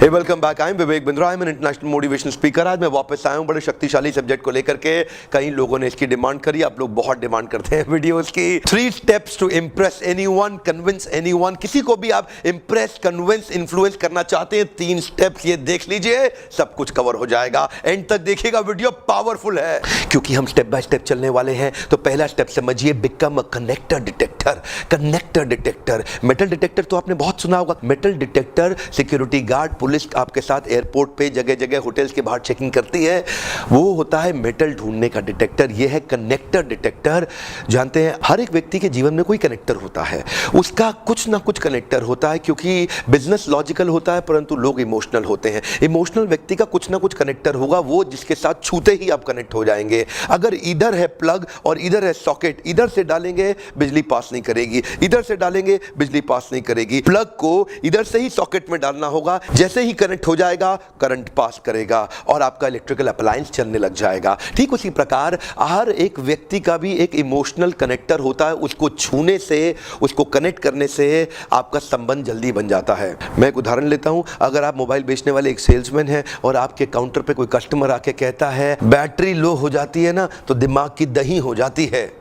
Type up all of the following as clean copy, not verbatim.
Hey welcome back. I am Vivek Bindra, I am an international motivational speaker. आज मैं वापस आया हूं बड़े शक्तिशाली सब्जेक्ट को लेकर के। कई लोगों ने इसकी डिमांड करी, आप लोग बहुत डिमांड करते हैं वीडियोस की। 3 steps to impress anyone, convince anyone. किसी को भी आप इंप्रेस, कन्विंस, इन्फ्लुएंस करना चाहते हैं, 3 स्टेप्स ये देख लीजिए, सब कुछ कवर हो जाएगा। एंड तक देखिएगा, वीडियो पावरफुल है क्योंकि हम स्टेप बाय स्टेप चलने वाले हैं। तो पहला स्टेप समझिए, become a connector detector. Connector detector, metal detector तो आपने बहुत सुना होगा। Metal detector security guard, police आपके साथ एयरपोर्ट पे जगह जगह होटल्स के बाहर चेकिंग करती है, वो होता है मेटल ढूंढने का डिटेक्टर। ये है कनेक्टर डिटेक्टर। जानते हैं हर एक व्यक्ति के जीवन में कोई कनेक्टर होता है, उसका कुछ ना कुछ कनेक्टर होता है क्योंकि बिजनेस लॉजिकल होता है परंतु लोग इमोशनल होते हैं। इमोशनल व्यक्ति का कुछ ना कुछ कनेक्टर होगा, वो जिसके साथ छूते ही आप कनेक्ट हो जाएंगे। अगर इधर है प्लग और इधर है सॉकेट, इधर से डालेंगे बिजली पास नहीं करेगी, इधर से डालेंगे बिजली पास नहीं करेगी। प्लग को इधर से ही सॉकेट में डालना होगा, जैसे ही कनेक्ट हो जाएगा करंट पास करेगा और आपका इलेक्ट्रिकल अप्लायंस चलने लग जाएगा। ठीक उसी प्रकार हर एक व्यक्ति का भी एक इमोशनल कनेक्टर होता है, उसको छूने से, उसको कनेक्ट करने से आपका संबंध जल्दी बन जाता है। मैं एक उदाहरण लेता हूं, अगर आप मोबाइल बेचने वाले एक सेल्समैन हैं और आपके काउंटर पे कोई कस्टमर आके कहता है बैटरी लो हो जाती है ना तो दिमाग की दही हो जाती है,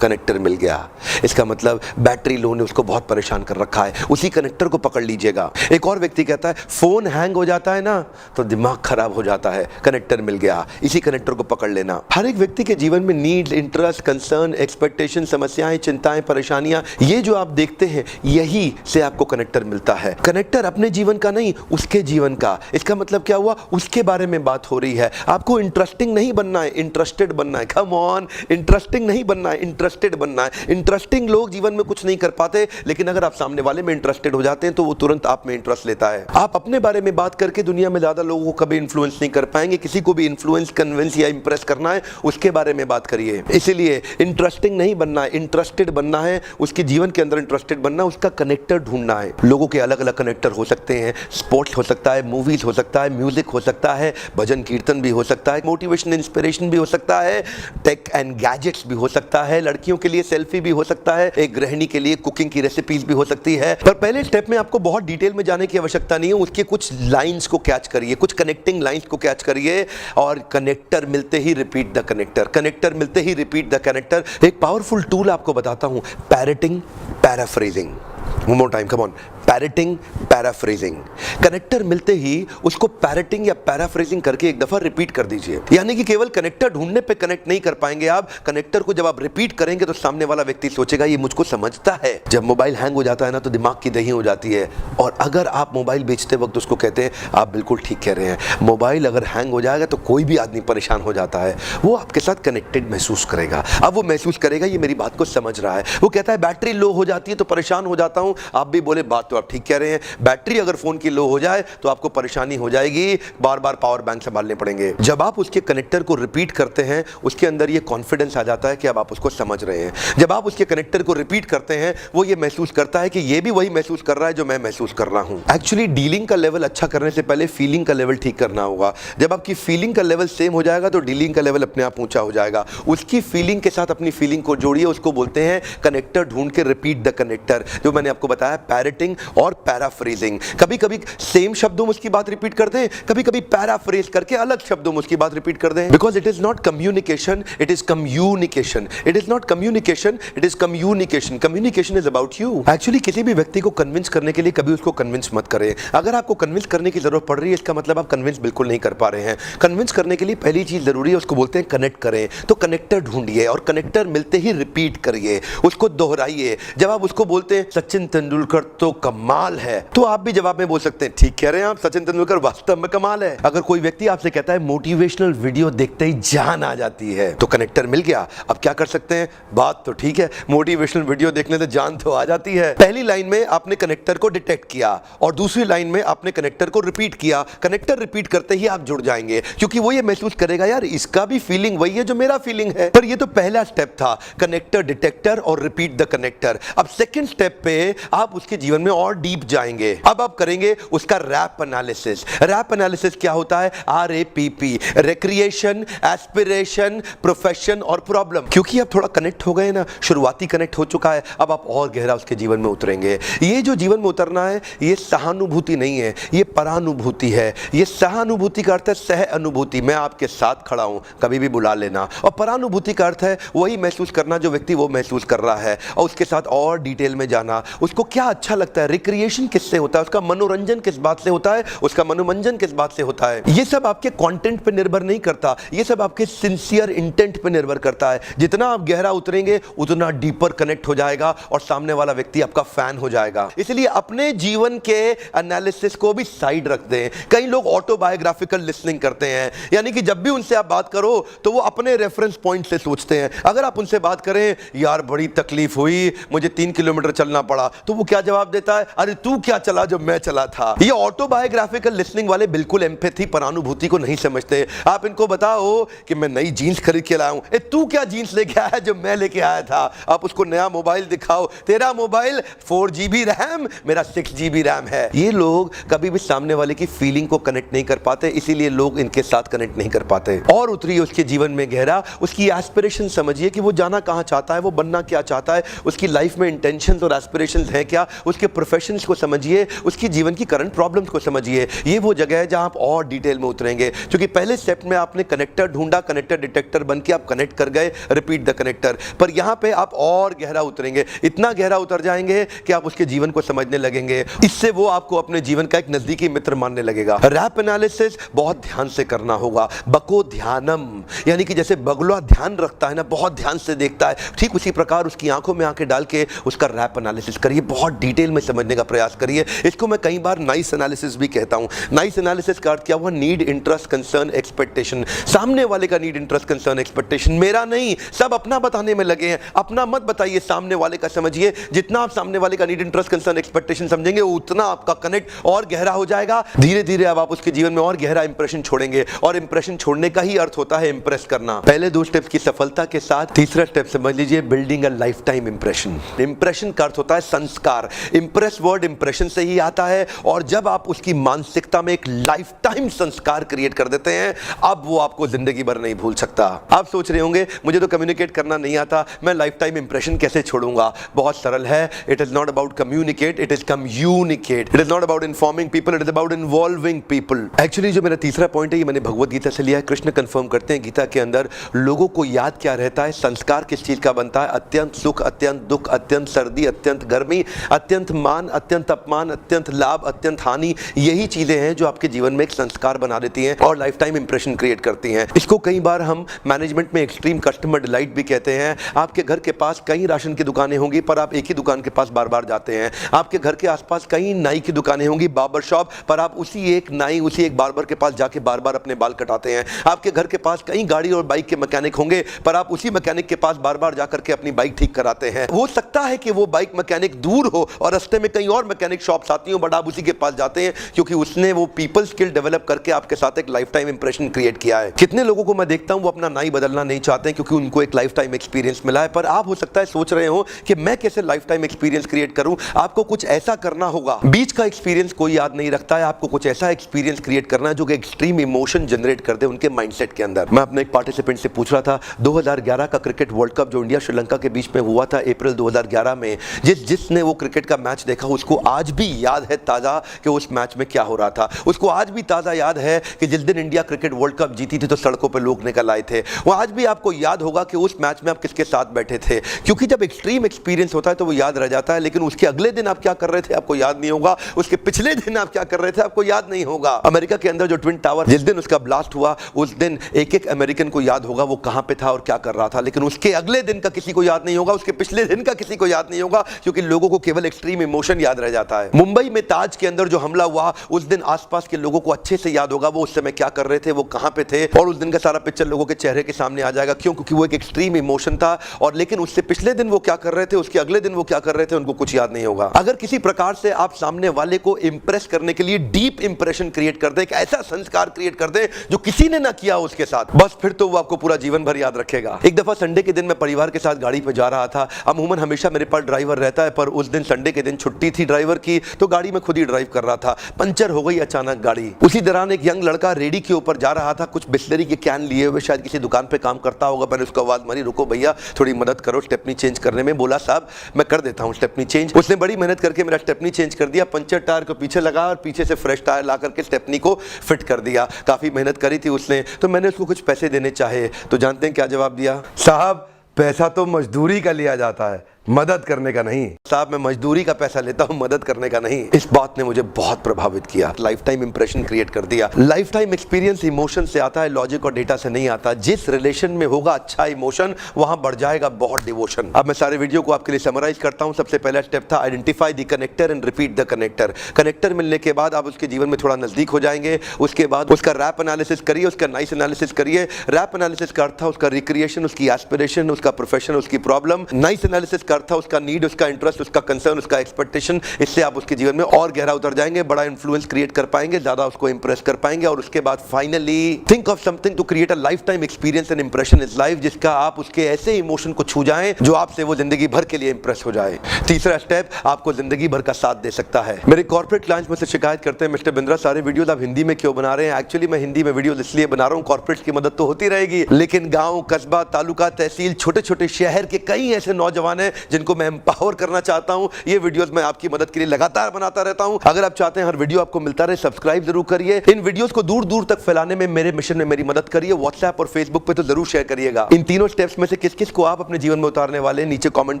कनेक्टर मिल गया। इसका मतलब बैटरी लो ने उसको बहुत परेशान कर रखा है, उसी कनेक्टर को पकड़ लीजिएगा। एक और व्यक्ति कहता है फोन हैंग हो जाता है ना तो दिमाग खराब हो जाता है, कनेक्टर मिल गया, इसी कनेक्टर को पकड़ लेना। हर एक व्यक्ति के जीवन में नीड्स, इंटरेस्ट, कंसर्न, एक्सपेक्टेशन, समस्याएं, चिंताएं, परेशानियां, ये जो आप देखते हैं यही से आपको कनेक्टर मिलता है। कनेक्टर अपने जीवन का नहीं, उसके जीवन का। इसका मतलब क्या हुआ, उसके बारे में बात हो रही है। आपको इंटरेस्टिंग नहीं बनना है, इंटरेस्टेड बनना है। कम ऑन, इंटरेस्टिंग नहीं बनना है, इंटरेस्टेड बनना है। इंटरेस्टिंग लोग जीवन में कुछ नहीं कर पाते, लेकिन अगर आप सामने वाले में इंटरेस्टेड हो जाते हैं तो वो तुरंत आप में इंटरेस्ट लेता है। आप अपने बारे में बात करके दुनिया में ज्यादा लोगों को कभी इन्फ्लुएंस नहीं कर पाएंगे। किसी को भी इन्फ्लुएंस, कन्विंस या इंप्रेस करना है, उसके बारे में बात करिए। इसीलिए इंटरेस्टिंग नहीं बनना है, इंटरेस्टेड बनना है, उसके जीवन के अंदर इंटरेस्टेड बनना, उसका कनेक्टर ढूंढना है। लोगों के अलग अलग कनेक्टर हो सकते हैं, स्पोर्ट्स हो सकता है, मूवीज हो सकता है, म्यूजिक हो सकता है, भजन कीर्तन भी हो सकता है, मोटिवेशन, इंस्पिरेशन भी हो सकता है, टेक एंड गैजेट्स भी हो सकता है, लड़कियों के लिए सेल्फी भी हो सकता है, एक गृहिणी के लिए कुकिंग की रेसिपीज भी हो सकती है। पर पहले स्टेप में आपको बहुत डिटेल में जाने की आवश्यकता नहीं है, उसके कुछ लाइंस को कैच करिए, कुछ कनेक्टिंग लाइंस को कैच करिए और कनेक्टर मिलते ही रिपीट द कनेक्टर, कनेक्टर मिलते ही रिपीट द कनेक्टर। एक पावरफुल टूल आपको बताता हूं, parroting, paraphrasing. One more time, come on. Parroting, paraphrasing. Connector मिलते ही उसको पैरेटिंग या पैराफ्रेजिंग करके एक दफा रिपीट कर दीजिए। यानी कि केवल कनेक्टर ढूंढने पे कनेक्ट नहीं कर पाएंगे आप, कनेक्टर को जब आप रिपीट करेंगे तो सामने वाला व्यक्ति सोचेगा ये मुझको समझता है। जब मोबाइल हैंग हो जाता है ना तो दिमाग की दही हो जाती है। और अगर आप मोबाइल बेचते वक्त उसको कहते हैं, आप बिल्कुल ठीक कह रहे हैं, मोबाइल अगर हैंग हो जाएगा तो कोई भी आदमी परेशान हो जाता है, वो आपके साथ कनेक्टेड महसूस करेगा। अब वो महसूस करेगा ये मेरी बात को समझ रहा है। वो कहता है बैटरी लो हो जाती है तो परेशान हो जाता हूं, आप भी बोले बात तो आप ठीक कह रहे हैं, बैटरी अगर फोन की लो हो जाए तो आपको परेशानी हो जाएगी, बार बार पावर बैंक संभालने पड़ेंगे। जब आप उसके कनेक्टर को रिपीट करते हैं उसके अंदर ये कॉन्फिडेंस आ जाता है कि अब आप उसको समझ रहे हैं। जब आप उसके कनेक्टर को रिपीट करते हैं वो ये महसूस करता है कि ये भी वही महसूस कर रहा है जो मैं महसूस कर रहा हूं। एक्चुअली डीलिंग का लेवल अच्छा करने से पहले फीलिंग का लेवल ठीक करना होगा। जब आपकी फीलिंग का लेवल सेम हो जाएगा तो डीलिंग का लेवल अपने आप ऊंचा हो जाएगा। उसकी फीलिंग के साथ अपनी फीलिंग को जोड़िए, उसको बोलते हैं कनेक्टर ढूंढ के रिपीट द कनेक्टर, जो मैंने आपको बताया पैरेटिंग और पैराफ्रेजिंग। कभी कभी सेम शब्दों में उसकी बात रिपीट कर दें, कभी कभी पैराफ्रेज करके अलग शब्दों में उसकी बात रिपीट कर दें। Because it is not communication, it is communication. It is not communication, it is communication. Communication is about you. Actually किसी भी व्यक्ति को कन्विंस करने के लिए कभी उसको कन्विंस मत करें। अगर आपको कन्विंस करने की जरूरत पड़ रही है इसका मतलब आप कन्विंस बिल्कुल नहीं कर पा रहे हैं। कन्विंस करने के लिए पहली चीज जरूरी है, उसको बोलते हैं कनेक्ट करें। तो कनेक्टर ढूंढिए और कनेक्टर मिलते ही रिपीट करिए, उसको दोहराइए। जब आप उसको बोलते हैं सचिन तेंदुलकर तो कमाल है, तो आप भी जवाब में बोल सकते हैं ठीक कह रहे हैं आप, सचिन तेंदुलकर वास्तव में कमाल है। अगर कोई व्यक्ति आपसे कहता है मोटिवेशनल वीडियो देखते ही जान आ जाती है, तो कनेक्टर मिल गया। अब क्या कर सकते हैं, बात तो ठीक है, मोटिवेशनल वीडियो देखने से जान तो आ जाती है। पहली लाइन में आपने कनेक्टर को डिटेक्ट किया और दूसरी लाइन में आपने कनेक्टर को रिपीट किया। कनेक्टर रिपीट करते ही आप जुड़ जाएंगे क्योंकि वो ये महसूस करेगा यार इसका भी फीलिंग वही है जो मेरा फीलिंग है। पर ये तो पहला स्टेप था, कनेक्टर डिटेक्टर और रिपीट द कनेक्टर। अब सेकंड स्टेप पे आप उसके जीवन में और डीप जाएंगे। अब आप करेंगे उसका रैप एनालिसिस। रैप एनालिसिस क्या होता है? RAPP, रिक्रिएशन, एस्पिरेशन, प्रोफेशन और प्रॉब्लम। क्योंकि अब थोड़ा कनेक्ट हो गए ना, शुरुआती कनेक्ट हो चुका है, अब आप और गहरा उसके जीवन में उतरेंगे। ये जो जीवन में उतरना है, ये सहानुभूति नहीं है, ये परानुभूति है। ये सहानुभूति का अर्थ है सह अनुभूति, मैं आपके साथ खड़ा हूं, कभी भी बुला लेना। और परानुभूति का अर्थ है वही महसूस करना जो व्यक्ति वो महसूस कर रहा है, और उसके साथ और डिटेल में जाना, उसको क्या अच्छा लगता है, रिक्रिएशन किससे होता है, उसका मनोरंजन किस बात से होता है, उसका मनोरंजन किस बात से होता है। ये सब आपके कंटेंट पे निर्भर नहीं करता, ये सब आपके सिंसियर इंटेंट पे निर्भर करता है। जितना आप गहरा उतरेंगे उतना डीपर कनेक्ट हो जाएगा और सामने वाला व्यक्ति आपका फैन हो जाएगा। इसलिए अपने जीवन के एनालिसिस को भी साइड रख दें। कई लोग ऑटोबायोग्राफिकल लिसनिंग करते हैं, यानी कि जब भी उनसे आप बात करो तो वो अपने रेफरेंस पॉइंट से सोचते हैं। अगर आप उनसे बात करें, यार बड़ी तकलीफ हुई, मुझे 3 किलोमीटर चलना पड़ा, तो वो क्या जवाब देता है? अरे तू क्या चला जो मैं चला था। ये ऑटोबायोग्राफिकल लिसनिंग वाले बिल्कुल एम्पैथी, परानुभूति को नहीं समझते। आप इनको बताओ कि मैं नई जीन्स खरीद के लाया हूं, ए तू क्या जीन्स लेके आया जो मैं लेके आया था। आप उसको नया मोबाइल दिखाओ, तेरा मोबाइल 4GB रैम, मेरा 6GB रैम है। ये लोग कभी भी सामने वाले की फीलिंग को कनेक्ट नहीं कर पाते, इसीलिए लोग इनके साथ कनेक्ट नहीं कर पाते। और उतरिए उसके जीवन में गहरा, उसकी एस्पिरेशन समझिए कि वो जाना कहां चाहता है, वो बनना क्या चाहता है, उसकी लाइफ में इंटेंशंस और एस्पिरेशंस हैं क्या, उसके प्रोफेशंस को समझिए, उसकी जीवन की करंट प्रॉब्लम्स को समझिए। ये वो जगह है जहां आप और डिटेल में उतरेंगे, क्योंकि पहले स्टेप में आपने कनेक्टर ढूंढा, कनेक्टर डिटेक्टर बन के आप कनेक्ट कर गए, रिपीट द कनेक्टर। पर यहां पे आप और गहरा उतरेंगे, इतना गहरा उतर जाएंगे कि आप उसके जीवन को समझने लगेंगे। इससे वो आपको अपने जीवन का एक नजदीकी मित्र मानने लगेगा। रैप एनालिसिस बहुत ध्यान से करना होगा। बको ध्यानम, यानी कि जैसे बगुला ध्यान रखता है ना, बहुत ध्यान से देखता है, ठीक उसी प्रकार उसकी आंखों में आंखें डाल के उसका रैप एनालिसिस करिए, बहुत डिटेल में समझने का प्रयास करिए। इसको मैं कई बार नाइस एनालिसिस भी कहता हूं। नाइस एनालिसिस का अर्थ क्या हुआ? Need, interest, concern, expectation. सामने वाले का नीड, इंटरेस्ट, कंसर्न, एक्सपेक्टेशन, मेरा नहीं। सब अपना बताने में लगे हैं, अपना मत बताइए, सामने वाले का समझिए। जितना आप सामने वाले का नीड, इंटरेस्ट, कंसर्न, एक्सपेक्टेशन समझेंगे, उतना आपका कनेक्ट और गहरा हो जाएगा। धीरे धीरे अब आप उसके जीवन में और गहरा इंप्रेशन छोड़ेंगे, और इंप्रेशन छोड़ने का ही अर्थ होता है इंप्रेस करना। पहले 2 स्टेप्स की सफलता के साथ तीसरा स्टेप समझ लीजिए, building a life time impression. Impression का अर्थ होता है संस्कार। इंप्रेस वर्ड इंप्रेशन से ही आता है, और जब आप उसकी मानसिकता में एक लाइफ टाइम संस्कार क्रिएट कर देते हैं, अब वो आपको जिंदगी भर नहीं भूल सकता। आप सोच रहे होंगे मुझे तो कम्युनिकेट करना नहीं आता, मैं लाइफ टाइम इंप्रेशन कैसे छोड़ूंगा? बहुत सरल है। It is not about communicate, it is communicate. It is not about informing people, it is about involving people. Actually जो मेरा तीसरा पॉइंट है, ये मैंने भगवत गीता से लिया है। कृष्ण कंफर्म करते हैं गीता के अंदर, लोगों को याद क्या रहता है, संस्कार किस चीज का बनता है? अत्यंत सुख, अत्यंत दुख, अत्यंत सर्दी, अत्यंत गर्मी, अत्यंत मान, अत्यंत अपमान, अत्यंत लाभ, अत्यंत हानि। यही चीजें हैं जो आपके जीवन में एक संस्कार बना देती हैं और लाइफ टाइम इंप्रेशन क्रिएट करती हैं। इसको कई बार हम मैनेजमेंट में एक्सट्रीम कस्टमर डिलाइट भी कहते हैं। आपके घर के पास कई राशन की दुकानें होंगी, पर आप एक ही दुकान के पास बार बार जाते हैं। आपके घर के आसपास कई नाई की दुकानें होंगी, बार्बर शॉप, पर आप उसी एक नाई, उसी एक बार्बर के पास जाके बार बार अपने बाल कटाते हैं। आपके घर के पास कई गाड़ी और बाइक के मैकेनिक होंगे, पर आप उसी मैकेनिक के पास बार बार जाकर के अपनी बाइक ठीक कराते हैं। हो सकता है कि वो बाइक मैकेनिक दूर हो और रास्ते में कई और मैकेनिक शॉप्स आती हो, बट आप उसी के पास जाते हैं क्योंकि उसने वो पीपल स्किल डेवलप करके आपके साथ एक लाइफ टाइम इंप्रेशन क्रिएट किया है। कितने लोगों को मैं देखता हूं वो अपना नाई बदलना नहीं चाहते हैं क्योंकि उनको एक लाइफ टाइम एक्सपीरियंस मिला है। पर आप हो सकता है सोच रहे हो कि मैं कैसे लाइफ टाइम एक्सपीरियंस क्रिएट करूं। आपको कुछ ऐसा करना होगा, बीच का एक्सपीरियंस कोई याद नहीं रखता है, आपको कुछ ऐसा एक्सपीरियंस क्रिएट करना है जो कि एक्सट्रीम इमोशन जनरेट कर दे उनके माइंडसेट के अंदर। मैं अपने एक पार्टिसिपेंट से पूछ रहा था, 2011 का क्रिकेट वर्ल्ड कप जो इंडिया श्रीलंका के बीच में हुआ था अप्रैल 2011 में, जिसने वो क्रिकेट का मैच देखा उसको आज भी याद है ताजा कि उस मैच में क्या हो रहा था। उसको आज भी ताजा याद है कि जिस दिन इंडिया क्रिकेट वर्ल्ड कप जीती थी तो सड़कों पर लोग निकल आए थे। वो आज भी आपको याद होगा कि उस मैच में आप किसके साथ बैठे थे, क्योंकि जब एक्सट्रीम एक्सपीरियंस होता है तो वो याद रह जाता है, लेकिन उसके अगले दिन आप क्या कर रहे थे आपको याद नहीं होगा, उसके पिछले दिन आप क्या कर रहे थे आपको याद नहीं होगा। अमेरिका के अंदर जो ट्विन टावर जिस दिन उसका ब्लास्ट हुआ उस दिन एक एक अमेरिकन को याद होगा वो कहां पे था और क्या कर रहा था, लेकिन उसके अगले दिन का किसी को याद नहीं होगा, उसके पिछले दिन का किसी को याद नहीं होगा, क्योंकि लोगों को केवल एक्सट्रीम इमोशन याद रह जाता है। मुंबई में ताज के अंदर जो हमला हुआ उस दिन आसपास के लोगों को अच्छे से याद होगा वो उस समय क्या कर रहे थे, वो कहां पे थे, और उस दिन का सारा पिक्चर लोगों के चेहरे के सामने आ जाएगा। क्यों? क्योंकि वो एक एक्सट्रीम इमोशन था, और लेकिन उससे पिछले दिन वो क्या कर रहे थे, उसके अगले दिन वो क्या कर रहे थे, उनको कुछ याद नहीं होगा। अगर किसी प्रकार से आप सामने वाले को इंप्रेस करने के लिए डीप इंप्रेशन क्रिएट कर दे, एक ऐसा संस्कार क्रिएट कर दे जो किसी ने ना किया उसके साथ, बस फिर तो वो आपको पूरा जीवन भर याद रखेगा। एक दफा संडे के दिन मैं परिवार के साथ गाड़ी पे जा रहा था। अमूमन हमेशा मेरे पास ड्राइवर रहता है, पर उस दिन संडे के दिन छुट्टी छुट्टी थी ड्राइवर की, तो गाड़ी में खुद ही ड्राइव कर रहा था। पंचर हो गई अचानक गाड़ी। उसी दौरान एक यंग लड़का रेडी के ऊपर जा रहा था, कुछ बिस्लरी के कैन लिए हुए, शायद किसी दुकान पे काम करता होगा। मैंने उसको आवाज मारी, रुको भैया थोड़ी मदद करो स्टेपनी चेंज करने में। बोला साहब मैं कर देता हूँ स्टेपनी चेंज। उसने बड़ी मेहनत करके मेरा स्टेपनी चेंज कर दिया, पंचर टायर को पीछे लगा और पीछे से फ्रेश टायर ला करके स्टेपनी को फिट कर दिया। काफी मेहनत करी थी उसने, तो मैंने उसको कुछ पैसे देने चाहे, तो जानते हैं क्या जवाब दिया? साहब पैसा तो मजदूरी का लिया जाता है, मदद करने का नहीं। साहब मैं मजदूरी का पैसा लेता हूं, मदद करने का नहीं। इस बात ने मुझे बहुत प्रभावित किया, लाइफ टाइम इंप्रेशन क्रिएट कर दिया। लाइफ टाइम एक्सपीरियंस इमोशन से आता है, लॉजिक और डेटा से नहीं आता। जिस रिलेशन में होगा अच्छा इमोशन, वहां बढ़ जाएगा बहुत डिवोशन। अब मैं सारे वीडियो को आपके लिए समराइज करता हूं। सबसे पहला स्टेप था identify the connector and repeat the connector. Connector मिलने के बाद आप उसके जीवन में थोड़ा नजदीक हो जाएंगे। उसके बाद उसका रैप एनालिसिस करिए, उसका नाइस एनालिसिस करिए। रैप एनालिसिस का अर्थ था उसका रिक्रिएशन, उसकी एस्पिरेशन, उसका प्रोफेशन, उसकी प्रॉब्लम। नाइस एनालिसिस का अर्थ था उसका नीड, उसका इंटरेस्ट, उसका कंसर्न, उसका एक्सपेक्टेशन। इससे आप उसके जीवन में और गहरा उतर जाएंगे, बड़ा इन्फ्लुएंस क्रिएट कर पाएंगे, ज्यादा उसको इंप्रेस कर पाएंगे। और उसके बाद finally think of something to create a lifetime experience and impression is life, जिसका आप उसके ऐसे इमोशन को छू जाएं जो आपसे वो जिंदगी भर के लिए इंप्रेस हो जाए। तीसरा स्टेप आपको जिंदगी भर का साथ दे सकता है। मेरे कॉर्पोरेट क्लाइंट्स में से शिकायत करते हैं, मिस्टर बिंद्रा सारे वीडियोस आप हिंदी में क्यों बना रहे हैं? एक्चुअली मैं हिंदी में वीडियोस इसलिए बना रहा हूं, कॉर्पोरेट्स की मदद तो होती रहेगी, लेकिन गांव, कस्बा, तालुका, तहसील, छोटे छोटे शहर के कई ऐसे नौजवान हैं जिनको मैं एम्पावर करना चाहता हूं। ये वीडियोस मैं आपकी मदद के लिए लगातार बनाता रहता हूं। अगर आप चाहते हैं हर वीडियो आपको मिलता रहे, सब्सक्राइब जरूर करिए। इन वीडियोस को दूर दूर तक फैलाने में, मेरे मिशन में मेरी मदद करिए। व्हाट्सएप और फेसबुक पे तो जरूर शेयर करिएगा। इन तीनों स्टेप्स में से किस किस को आप अपने जीवन में उतारने वाले, नीचे कमेंट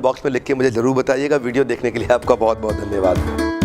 बॉक्स में लिख के मुझे जरूर बताइएगा। वीडियो देखने के लिए आपका बहुत बहुत धन्यवाद।